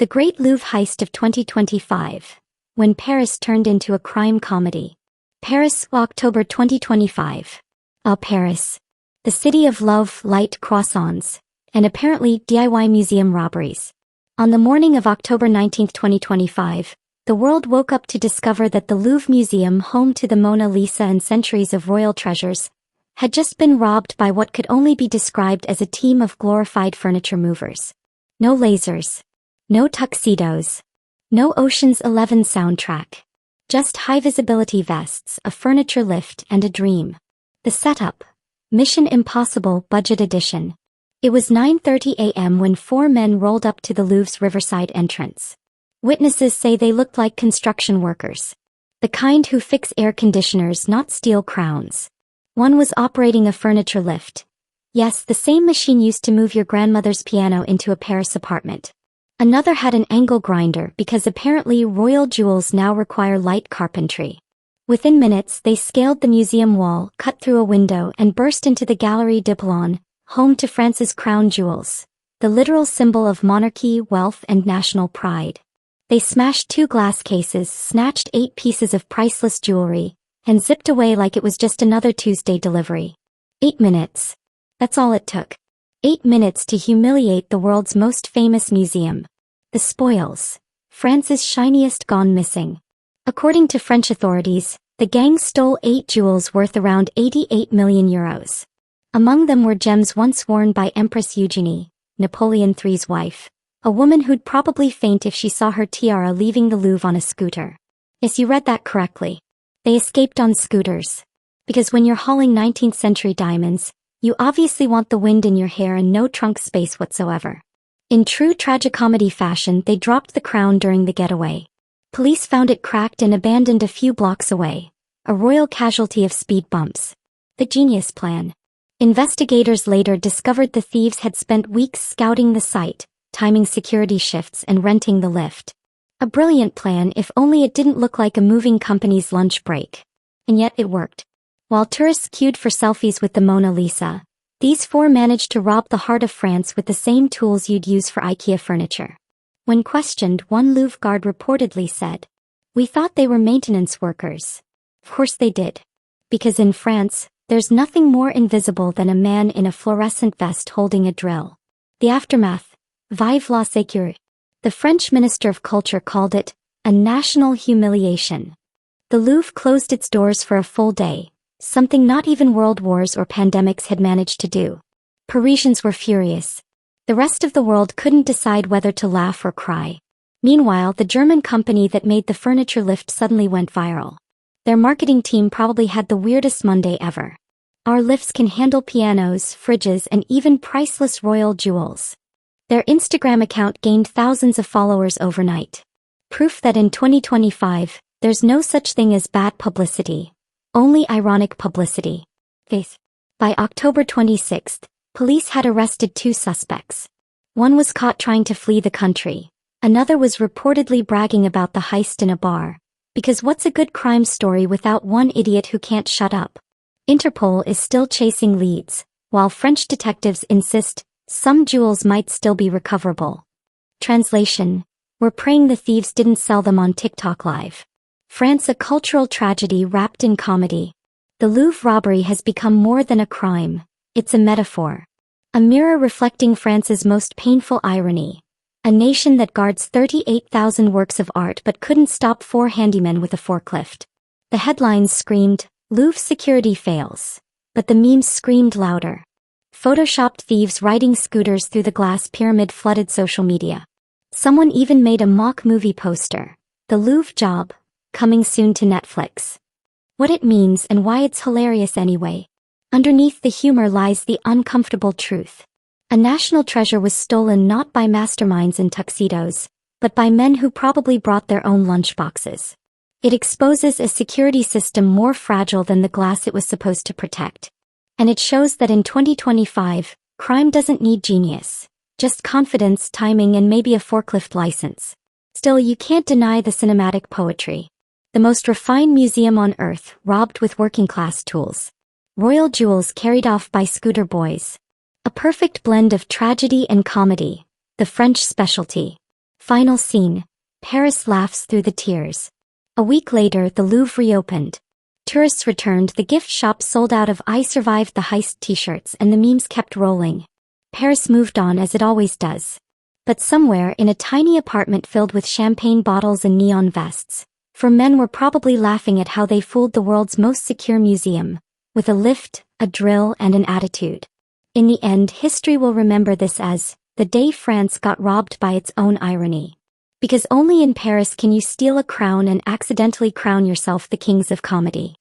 The Great Louvre Heist of 2025. When Paris turned into a crime comedy. Paris, October 2025. Paris. The city of love, light croissants, and apparently DIY museum robberies. On the morning of October 19, 2025, the world woke up to discover that the Louvre Museum, home to the Mona Lisa and centuries of royal treasures, had just been robbed by what could only be described as a team of glorified furniture movers. No lasers. No tuxedos. No Ocean's 11 soundtrack. Just high-visibility vests, a furniture lift, and a dream. The setup. Mission Impossible Budget Edition. It was 9:30 a.m. when four men rolled up to the Louvre's riverside entrance. Witnesses say they looked like construction workers. The kind who fix air conditioners, not steel crowns. One was operating a furniture lift. Yes, the same machine used to move your grandmother's piano into a Paris apartment. Another had an angle grinder because apparently royal jewels now require light carpentry. Within minutes, they scaled the museum wall, cut through a window, and burst into the Galerie de Boulogne, home to France's crown jewels, the literal symbol of monarchy, wealth, and national pride. They smashed 2 glass cases, snatched 8 pieces of priceless jewelry, and zipped away like it was just another Tuesday delivery. 8 minutes. That's all it took. 8 minutes to humiliate the world's most famous museum. The spoils. France's shiniest gone missing. According to French authorities, the gang stole 8 jewels worth around 88 million euros. Among them were gems once worn by Empress Eugenie, Napoleon III's wife, a woman who'd probably faint if she saw her tiara leaving the Louvre on a scooter. Yes, you read that correctly. They escaped on scooters. Because when you're hauling 19th century diamonds, you obviously want the wind in your hair and no trunk space whatsoever. In true tragicomedy fashion, they dropped the crown during the getaway. Police found it cracked and abandoned a few blocks away, a royal casualty of speed bumps. The genius plan. Investigators later discovered the thieves had spent weeks scouting the site, timing security shifts and renting the lift. A brilliant plan if only it didn't look like a moving company's lunch break. And yet it worked. While tourists queued for selfies with the Mona Lisa, these 4 managed to rob the heart of France with the same tools you'd use for IKEA furniture. When questioned, one Louvre guard reportedly said, "We thought they were maintenance workers." Of course they did. Because in France, there's nothing more invisible than a man in a fluorescent vest holding a drill. The aftermath. Vive la sécurité. The French Minister of Culture called it a national humiliation. The Louvre closed its doors for a full day, something not even world wars or pandemics had managed to do. Parisians were furious. The rest of the world couldn't decide whether to laugh or cry. Meanwhile, the German company that made the furniture lift suddenly went viral. Their marketing team probably had the weirdest Monday ever. Our lifts can handle pianos, fridges, and even priceless royal jewels. Their Instagram account gained thousands of followers overnight. Proof that in 2025, there's no such thing as bad publicity. Only ironic publicity. By October 26, police had arrested 2 suspects. One was caught trying to flee the country. Another was reportedly bragging about the heist in a bar. Because what's a good crime story without one idiot who can't shut up? Interpol is still chasing leads, while French detectives insist some jewels might still be recoverable. Translation: we're praying the thieves didn't sell them on TikTok Live. France, a cultural tragedy wrapped in comedy. The Louvre robbery has become more than a crime. It's a metaphor. A mirror reflecting France's most painful irony. A nation that guards 38,000 works of art but couldn't stop 4 handymen with a forklift. The headlines screamed, "Louvre security fails." But the memes screamed louder. Photoshopped thieves riding scooters through the glass pyramid flooded social media. Someone even made a mock movie poster. The Louvre job. Coming soon to Netflix. What it means and why it's hilarious anyway. Underneath the humor lies the uncomfortable truth. A national treasure was stolen not by masterminds in tuxedos, but by men who probably brought their own lunchboxes. It exposes a security system more fragile than the glass it was supposed to protect. And it shows that in 2025, crime doesn't need genius. Just confidence, timing, and maybe a forklift license. Still, you can't deny the cinematic poetry. The most refined museum on earth, robbed with working-class tools. Royal jewels carried off by scooter boys. A perfect blend of tragedy and comedy, the French specialty. Final scene. Paris laughs through the tears. A week later, the Louvre reopened. Tourists returned, the gift shop sold out of "I survived the heist" t-shirts, and the memes kept rolling. Paris moved on as it always does. But somewhere in a tiny apartment filled with champagne bottles and neon vests, four men were probably laughing at how they fooled the world's most secure museum, with a lift, a drill, and an attitude. In the end, history will remember this as the day France got robbed by its own irony. Because only in Paris can you steal a crown and accidentally crown yourself the kings of comedy.